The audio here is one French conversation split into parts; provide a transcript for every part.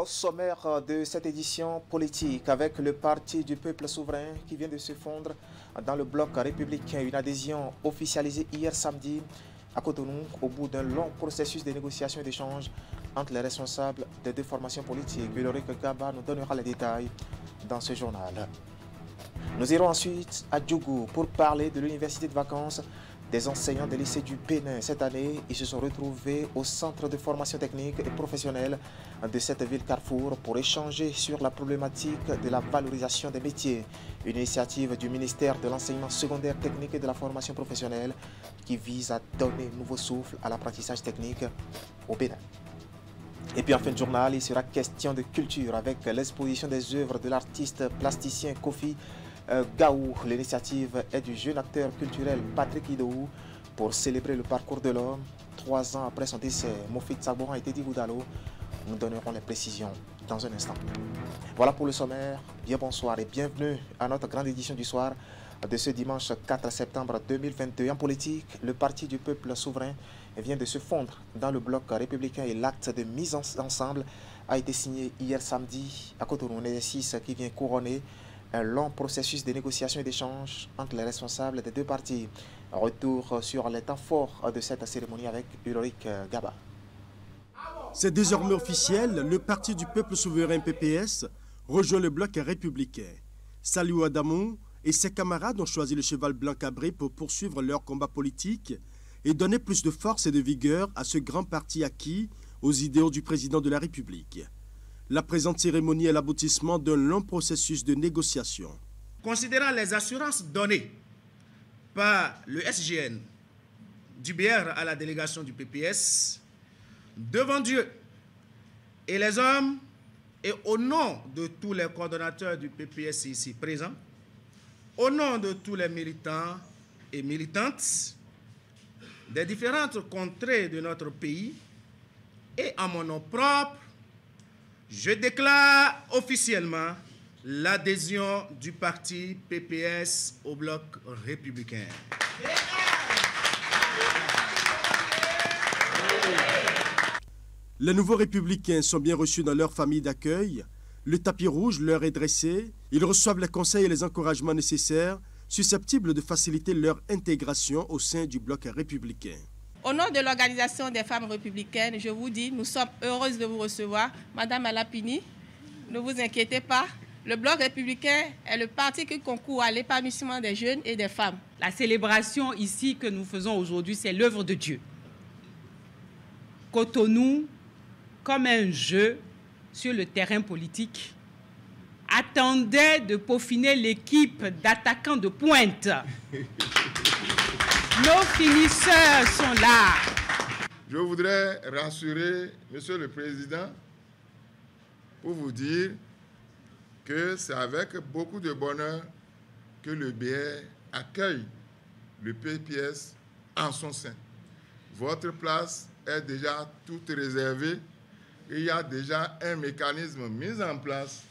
Au sommaire de cette édition politique, avec le Parti du peuple souverain qui vient de se fondre dans le bloc républicain, une adhésion officialisée hier samedi à Cotonou au bout d'un long processus de négociations et d'échanges entre les responsables des deux formations politiques. Ulrich Gaba nous donnera les détails dans ce journal. Nous irons ensuite à Djougou pour parler de l'université de vacances des enseignants des lycées du Bénin. Cette année, ils se sont retrouvés au centre de formation technique et professionnelle de cette ville Carrefour pour échanger sur la problématique de la valorisation des métiers. Une initiative du ministère de l'enseignement secondaire technique et de la formation professionnelle qui vise à donner un nouveau souffle à l'apprentissage technique au Bénin. Et puis en fin de journal, il sera question de culture avec l'exposition des œuvres de l'artiste plasticien Kofi Gaou. L'initiative est du jeune acteur culturel Patrick Idou pour célébrer le parcours de l'homme 3 ans après son décès. Mofit Sabouran et Teddy Goudalo nous donneront les précisions dans un instant. Voilà pour le sommaire. Bien bonsoir et bienvenue à notre grande édition du soir de ce dimanche 4 septembre 2021. En politique, le Parti du peuple souverain vient de se fondre dans le bloc républicain et l'acte de mise ensemble a été signé hier samedi à Cotonou, un exercice qui vient couronner un long processus de négociations et d'échanges entre les responsables des deux partis. Retour sur les temps forts de cette cérémonie avec Ulrich Gaba. C'est désormais officiel, le Parti du peuple souverain PPS rejoint le bloc républicain. Saliou Adamou et ses camarades ont choisi le cheval blanc cabré pour poursuivre leur combat politique et donner plus de force et de vigueur à ce grand parti acquis aux idéaux du président de la République. La présente cérémonie est l'aboutissement d'un long processus de négociation. Considérant les assurances données par le SGN du BR à la délégation du PPS, devant Dieu et les hommes, et au nom de tous les coordonnateurs du PPS ici présents, au nom de tous les militants et militantes des différentes contrées de notre pays, et à mon nom propre, je déclare officiellement l'adhésion du parti PPS au bloc républicain. Les nouveaux républicains sont bien reçus dans leur famille d'accueil. Le tapis rouge leur est dressé. Ils reçoivent les conseils et les encouragements nécessaires susceptibles de faciliter leur intégration au sein du bloc républicain. Au nom de l'Organisation des femmes républicaines, je vous dis, nous sommes heureuses de vous recevoir. Madame Alapini, ne vous inquiétez pas. Le bloc républicain est le parti qui concourt à l'épanouissement des jeunes et des femmes. La célébration ici que nous faisons aujourd'hui, c'est l'œuvre de Dieu. Cotonou, comme un jeu sur le terrain politique, attendait de peaufiner l'équipe d'attaquants de pointe. Nos finisseurs sont là. Je voudrais rassurer Monsieur le Président pour vous dire que c'est avec beaucoup de bonheur que le BR accueille le PPS en son sein. Votre place est déjà toute réservée. Il y a déjà un mécanisme mis en place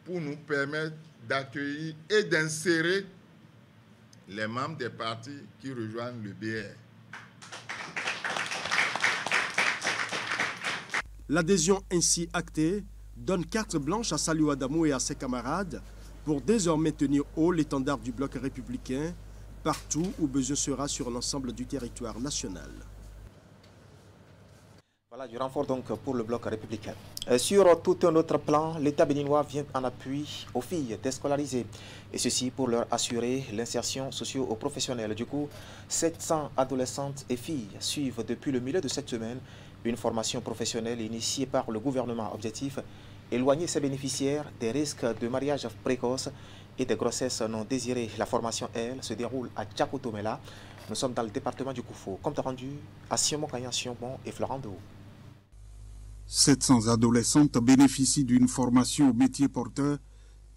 pour nous permettre d'accueillir et d'insérer les membres des partis qui rejoignent le BR. L'adhésion ainsi actée donne carte blanche à Saliou Adamou et à ses camarades pour désormais tenir haut l'étendard du bloc républicain partout où besoin sera sur l'ensemble du territoire national. Voilà du renfort donc pour le bloc républicain. Sur tout un autre plan, l'État béninois vient en appui aux filles déscolarisées. Et ceci pour leur assurer l'insertion socio-professionnelle. Du coup, 700 adolescentes et filles suivent depuis le milieu de cette semaine une formation professionnelle initiée par le gouvernement. Objectif, éloigner ses bénéficiaires des risques de mariage précoce et des grossesses non désirées. La formation, elle, se déroule à Djakotomela. Nous sommes dans le département du Koufou. Compte rendu à Sionmo Kanyan, Sionbon et Florent Dou. 700 adolescentes bénéficient d'une formation au métier porteur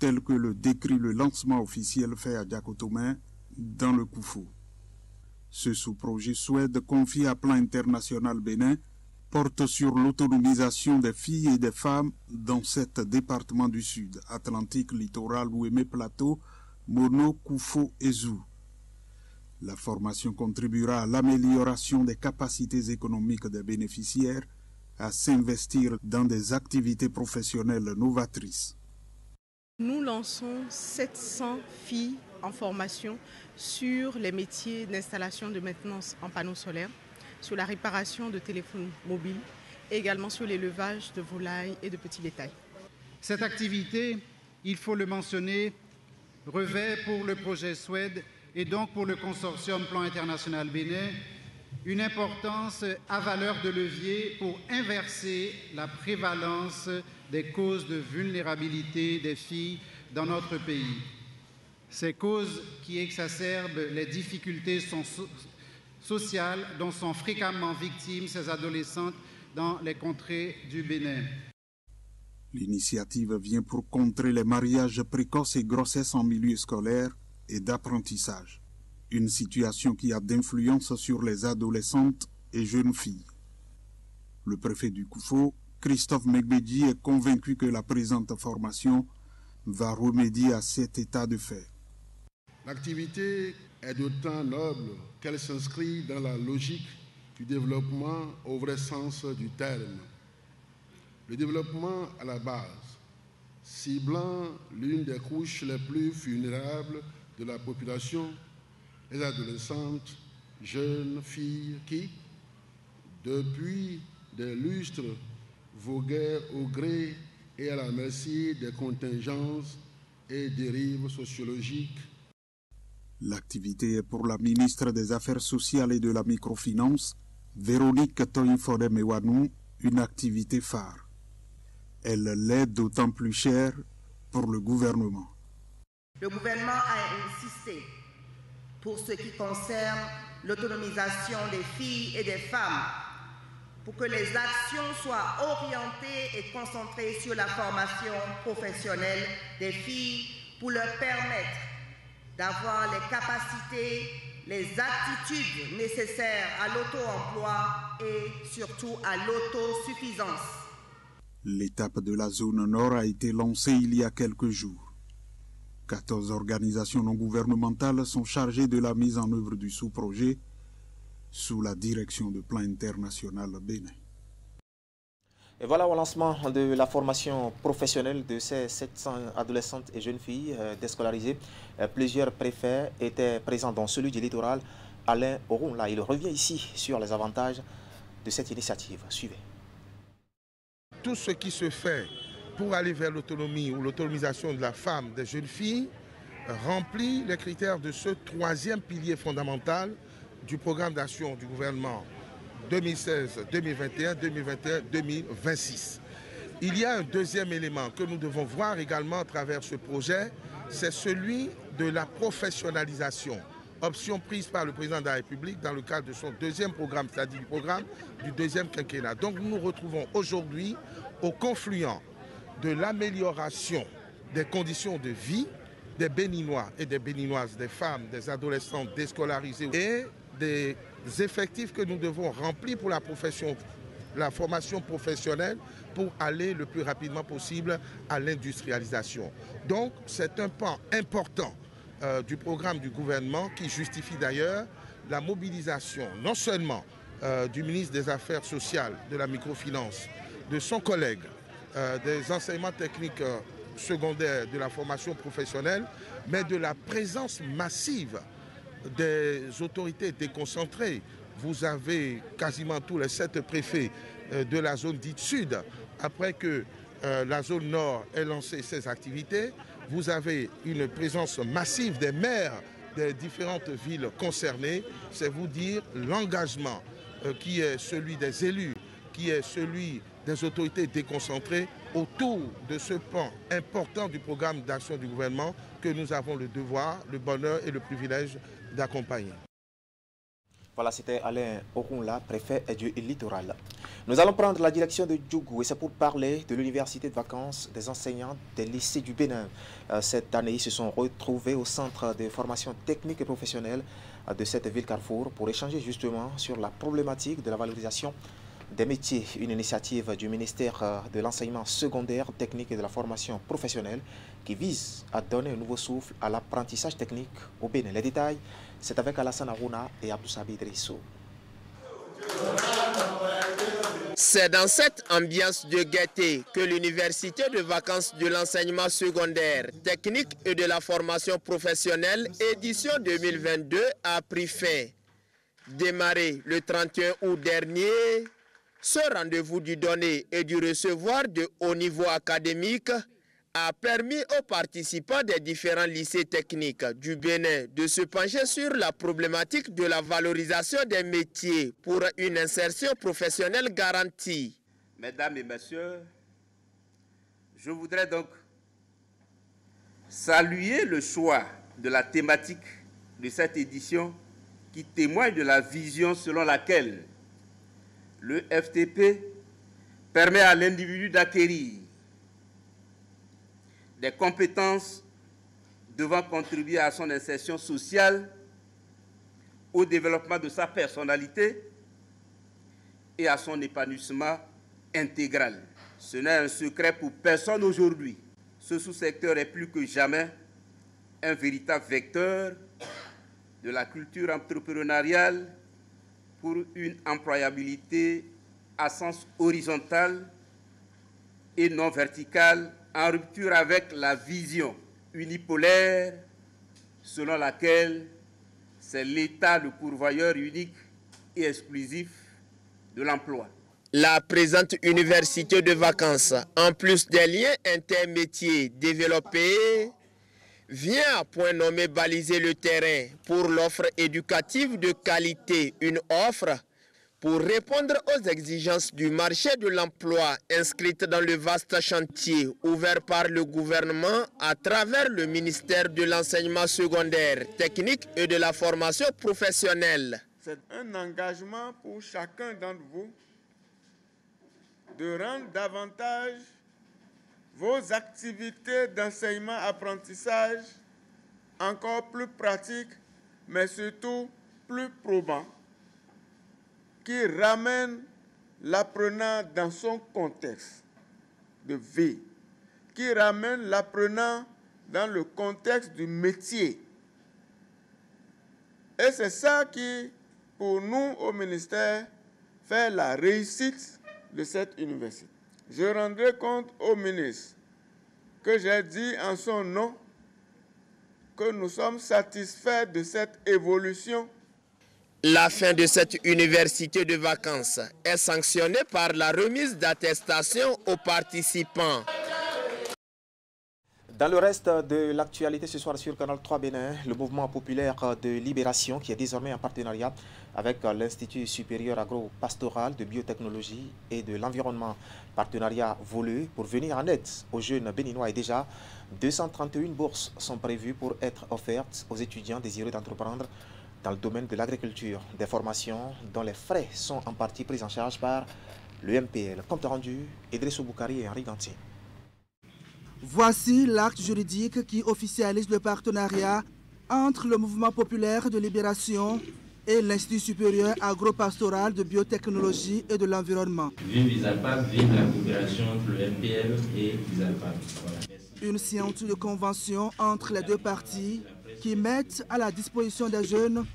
tel que le décrit le lancement officiel fait à Djakotomé dans le Koufou. Ce sous-projet SWED confié à plan international Bénin porte sur l'autonomisation des filles et des femmes dans 7 départements du Sud, Atlantique, Littoral, Ouémé, Plateau, Mono, Koufou et Zou. La formation contribuera à l'amélioration des capacités économiques des bénéficiaires à s'investir dans des activités professionnelles novatrices. Nous lançons 700 filles en formation sur les métiers d'installation de maintenance en panneaux solaires, sur la réparation de téléphones mobiles et également sur l'élevage de volailles et de petits bétails. Cette activité, il faut le mentionner, revêt pour le projet SWED et donc pour le consortium Plan International Bénin une importance à valeur de levier pour inverser la prévalence des causes de vulnérabilité des filles dans notre pays. Ces causes qui exacerbent les difficultés sociales dont sont fréquemment victimes ces adolescentes dans les contrées du Bénin. L'initiative vient pour contrer les mariages précoces et grossesses en milieu scolaire et d'apprentissage. Une situation qui a d'influence sur les adolescentes et jeunes filles. Le préfet du Koufo, Christophe Megbedji, est convaincu que la présente formation va remédier à cet état de fait. L'activité est d'autant noble qu'elle s'inscrit dans la logique du développement au vrai sens du terme. Le développement à la base, ciblant l'une des couches les plus vulnérables de la population, les adolescentes, jeunes filles qui, depuis des lustres, voguaient au gré et à la merci des contingences et dérives sociologiques. L'activité est pour la ministre des Affaires sociales et de la microfinance, Véronique Toyin-Fodé-Mewanou, une activité phare. Elle l'est d'autant plus chère pour le gouvernement. Le gouvernement a insisté pour ce qui concerne l'autonomisation des filles et des femmes, pour que les actions soient orientées et concentrées sur la formation professionnelle des filles pour leur permettre d'avoir les capacités, les attitudes nécessaires à l'auto-emploi et surtout à l'autosuffisance. L'étape de la zone nord a été lancée il y a quelques jours. 14 organisations non gouvernementales sont chargées de la mise en œuvre du sous-projet sous la direction de Plan International Bénin. Et voilà au lancement de la formation professionnelle de ces 700 adolescentes et jeunes filles déscolarisées. Plusieurs préfets étaient présents dans celui du littoral. Alain Oron, là, il revient ici sur les avantages de cette initiative. Suivez. Tout ce qui se fait pour aller vers l'autonomie ou l'autonomisation de la femme, des jeunes filles, remplit les critères de ce troisième pilier fondamental du programme d'action du gouvernement 2016-2021, 2021-2026. Il y a un deuxième élément que nous devons voir également à travers ce projet, c'est celui de la professionnalisation. Option prise par le président de la République dans le cadre de son deuxième programme, c'est-à-dire du programme du deuxième quinquennat. Donc nous nous retrouvons aujourd'hui au confluent de l'amélioration des conditions de vie des Béninois et des Béninoises, des femmes, des adolescents déscolarisés et des effectifs que nous devons remplir pour la formation professionnelle pour aller le plus rapidement possible à l'industrialisation. Donc c'est un pan important du programme du gouvernement qui justifie d'ailleurs la mobilisation non seulement du ministre des Affaires sociales, de la microfinance, de son collègue, des enseignements techniques secondaires, de la formation professionnelle, mais de la présence massive des autorités déconcentrées. Vous avez quasiment tous les 7 préfets de la zone dite sud, après que la zone nord ait lancé ses activités. Vous avez une présence massive des maires des différentes villes concernées. C'est vous dire l'engagement qui est celui des élus, qui est celui des autorités déconcentrées autour de ce pan important du programme d'action du gouvernement que nous avons le devoir, le bonheur et le privilège d'accompagner. Voilà, c'était Alain Okounla, préfet du littoral. Nous allons prendre la direction de Djougou et c'est pour parler de l'université de vacances des enseignants des lycées du Bénin. Cette année, ils se sont retrouvés au centre de formation technique et professionnelle de cette ville Carrefour pour échanger justement sur la problématique de la valorisation des métiers, une initiative du ministère de l'enseignement secondaire, technique et de la formation professionnelle qui vise à donner un nouveau souffle à l'apprentissage technique au Bénin. Les détails, c'est avec Alassane Arouna et Abdou Sabi Drissou. C'est dans cette ambiance de gaieté que l'Université de vacances de l'enseignement secondaire, technique et de la formation professionnelle, édition 2022, a pris fin. Démarré le 31 août dernier, ce rendez-vous du donner et du recevoir de haut niveau académique a permis aux participants des différents lycées techniques du Bénin de se pencher sur la problématique de la valorisation des métiers pour une insertion professionnelle garantie. Mesdames et messieurs, je voudrais donc saluer le choix de la thématique de cette édition qui témoigne de la vision selon laquelle le FTP permet à l'individu d'acquérir des compétences devant contribuer à son insertion sociale, au développement de sa personnalité et à son épanouissement intégral. Ce n'est un secret pour personne aujourd'hui. Ce sous-secteur est plus que jamais un véritable vecteur de la culture entrepreneuriale pour une employabilité à sens horizontal et non vertical, en rupture avec la vision unipolaire selon laquelle c'est l'État le pourvoyeur unique et exclusif de l'emploi. La présente université de vacances, en plus des liens intermétiers développés, vient à point nommé baliser le terrain pour l'offre éducative de qualité, une offre pour répondre aux exigences du marché de l'emploi inscrites dans le vaste chantier ouvert par le gouvernement à travers le ministère de l'enseignement secondaire, technique et de la formation professionnelle. C'est un engagement pour chacun d'entre vous de rendre davantage vos activités d'enseignement-apprentissage encore plus pratiques, mais surtout plus probantes, qui ramène l'apprenant dans son contexte de vie, qui ramène l'apprenant dans le contexte du métier. Et c'est ça qui, pour nous au ministère, fait la réussite de cette université. Je rendrai compte au ministre que j'ai dit en son nom que nous sommes satisfaits de cette évolution. La fin de cette université de vacances est sanctionnée par la remise d'attestations aux participants. Dans le reste de l'actualité ce soir sur Canal 3 Bénin, le mouvement populaire de libération qui est désormais en partenariat avec l'Institut supérieur agro-pastoral de biotechnologie et de l'environnement. Partenariat voulu pour venir en aide aux jeunes béninois et déjà 231 bourses sont prévues pour être offertes aux étudiants désireux d'entreprendre dans le domaine de l'agriculture, des formations dont les frais sont en partie pris en charge par le MPL. Compte rendu, Idrissou Boukari et Henri Gantier. Voici l'acte juridique qui officialise le partenariat entre le mouvement populaire de libération et l'Institut supérieur agro-pastoral de biotechnologie et de l'environnement. Vive Visalpap, vive la coopération entre le MPL et Visalpap. Voilà. Une signature de convention entre les deux parties qui mettent à la disposition des jeunes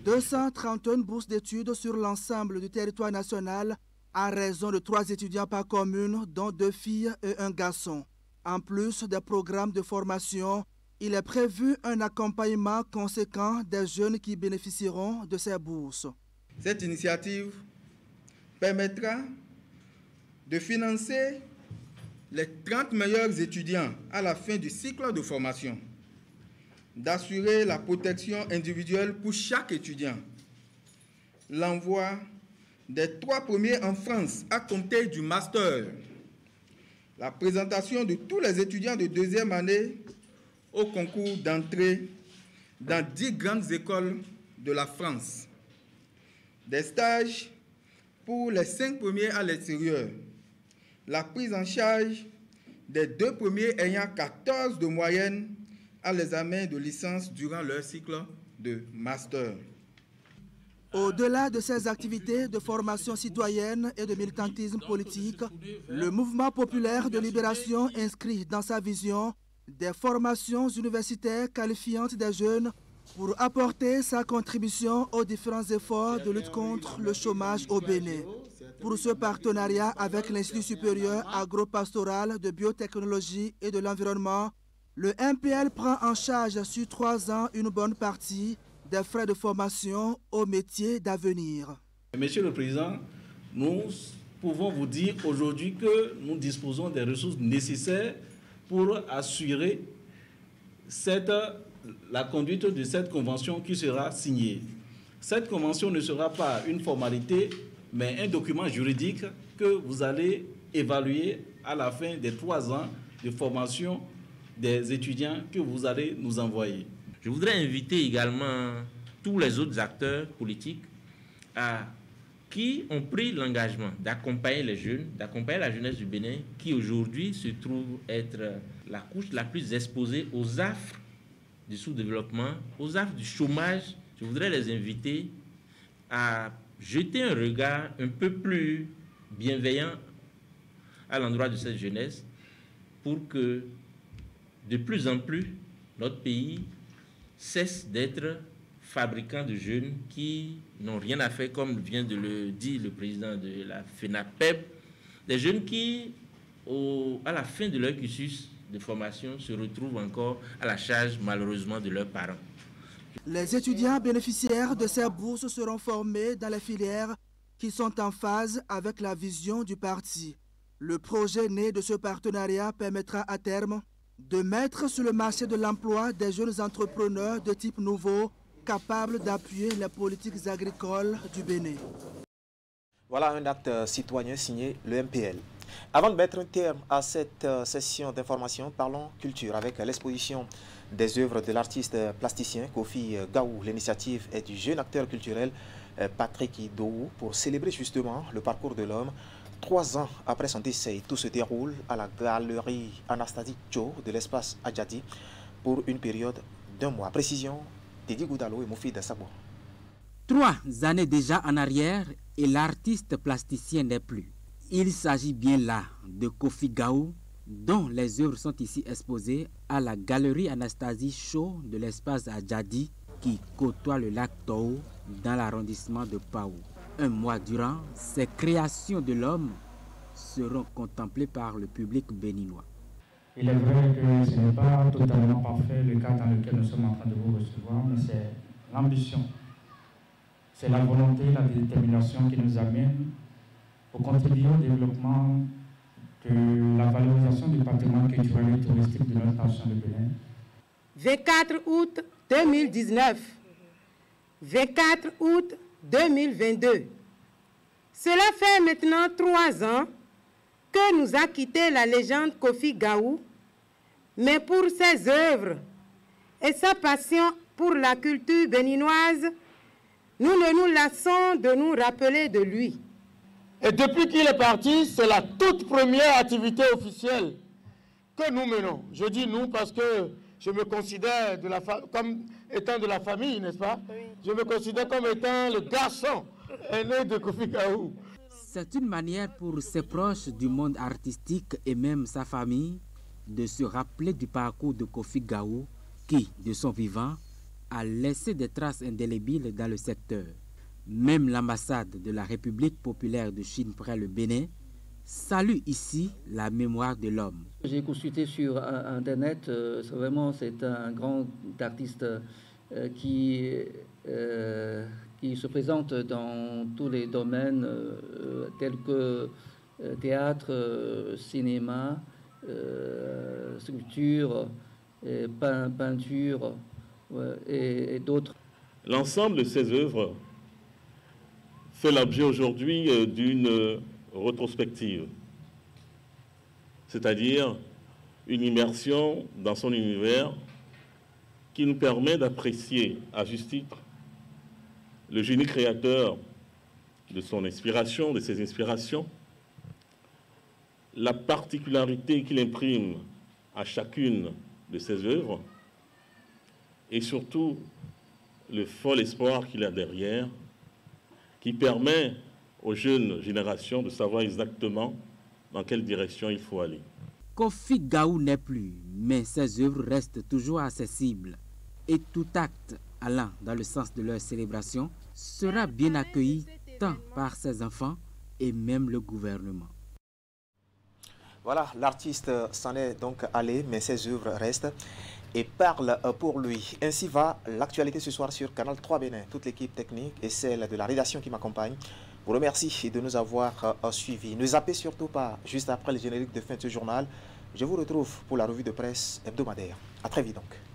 231 bourses d'études sur l'ensemble du territoire national à raison de 3 étudiants par commune, dont 2 filles et 1 garçon. En plus des programmes de formation, il est prévu un accompagnement conséquent des jeunes qui bénéficieront de ces bourses. Cette initiative permettra de financer les 30 meilleurs étudiants à la fin du cycle de formation, d'assurer la protection individuelle pour chaque étudiant, l'envoi des 3 premiers en France à compter du master, la présentation de tous les étudiants de 2e année au concours d'entrée dans 10 grandes écoles de la France, des stages pour les 5 premiers à l'extérieur, la prise en charge des 2 premiers ayant 14 de moyenne à l'examen de licence durant leur cycle de master. Au-delà de ces activités de formation citoyenne et de militantisme politique, le mouvement populaire de libération inscrit dans sa vision des formations universitaires qualifiantes des jeunes pour apporter sa contribution aux différents efforts de lutte contre le chômage au Bénin. Pour ce partenariat avec l'Institut supérieur agro-pastoral de biotechnologie et de l'environnement, le MPL prend en charge sur 3 ans une bonne partie des frais de formation aux métiers d'avenir. Monsieur le Président, nous pouvons vous dire aujourd'hui que nous disposons des ressources nécessaires pour assurer la conduite de cette convention qui sera signée. Cette convention ne sera pas une formalité, mais un document juridique que vous allez évaluer à la fin des 3 ans de formation des étudiants que vous allez nous envoyer. Je voudrais inviter également tous les autres acteurs politiques qui ont pris l'engagement d'accompagner les jeunes, d'accompagner la jeunesse du Bénin, qui aujourd'hui se trouve être la couche la plus exposée aux affres du sous-développement, aux affres du chômage. Je voudrais les inviter à jeter un regard un peu plus bienveillant à l'endroit de cette jeunesse pour que de plus en plus notre pays cesse d'être fabricant de jeunes qui n'ont rien à faire, comme vient de le dire le président de la FENAPEB, des jeunes qui, à la fin de leur cursus de formation, se retrouvent encore à la charge malheureusement de leurs parents. Les étudiants bénéficiaires de ces bourses seront formés dans les filières qui sont en phase avec la vision du parti. Le projet né de ce partenariat permettra à terme de mettre sur le marché de l'emploi des jeunes entrepreneurs de type nouveau capables d'appuyer les politiques agricoles du Bénin. Voilà un acte citoyen signé le MPL. Avant de mettre un terme à cette session d'information, parlons culture avec l'exposition des œuvres de l'artiste plasticien Kofi Gaou. L'initiative est du jeune acteur culturel Patrick Dou pour célébrer justement le parcours de l'homme. 3 ans après son décès, tout se déroule à la galerie Anastasie Cho de l'espace Adjadi pour une période d'1 mois. Précision, Teddy Goudalo et Moufid Sabo. 3 années déjà en arrière et l'artiste plasticien n'est plus. Il s'agit bien là de Kofi Gaou, dont les œuvres sont ici exposées à la galerie Anastasie Cho de l'espace Adjadi qui côtoie le lac Tao dans l'arrondissement de Pao. 1 mois durant, ces créations de l'homme seront contemplées par le public béninois. Il est vrai que ce n'est pas totalement parfait le cas dans lequel nous sommes en train de vous recevoir, mais c'est l'ambition, c'est la volonté, la détermination qui nous amène pour contribuer au développement de la valorisation du patrimoine culturel et touristique de notre nation de Bénin. 24 août 2019, 24 août 2022. Cela fait maintenant 3 ans que nous a quitté la légende Kofi Gaou, mais pour ses œuvres et sa passion pour la culture béninoise, nous ne nous lassons de nous rappeler de lui. Et depuis qu'il est parti, c'est la toute première activité officielle que nous menons. Je dis nous parce que je me considère comme étant de la famille, n'est-ce pas? Oui. Je me considère comme étant le garçon aîné de Kofi Gaou. C'est une manière pour ses proches du monde artistique et même sa famille de se rappeler du parcours de Kofi Gaou qui, de son vivant, a laissé des traces indélébiles dans le secteur. Même l'ambassade de la République populaire de Chine près le Bénin salue ici la mémoire de l'homme. J'ai consulté sur Internet, c'est un grand artiste qui se présente dans tous les domaines tels que théâtre, cinéma, sculpture, peinture et d'autres. L'ensemble de ces œuvres fait l'objet aujourd'hui d'une rétrospective, c'est-à-dire une immersion dans son univers qui nous permet d'apprécier à juste titre le génie créateur de son inspiration, de ses inspirations, la particularité qu'il imprime à chacune de ses œuvres et surtout le fol espoir qu'il a derrière qui permet aux jeunes générations de savoir exactement dans quelle direction il faut aller. Kofi Gaou n'est plus, mais ses œuvres restent toujours accessibles. Et tout acte allant dans le sens de leur célébration sera bien accueilli tant par ses enfants et même le gouvernement. Voilà, l'artiste s'en est donc allé, mais ses œuvres restent et parlent pour lui. Ainsi va l'actualité ce soir sur Canal 3 Bénin. Toute l'équipe technique et celle de la rédaction qui m'accompagne vous remercie de nous avoir suivis. Ne zappez surtout pas juste après le générique de fin de ce journal. Je vous retrouve pour la revue de presse hebdomadaire. À très vite donc.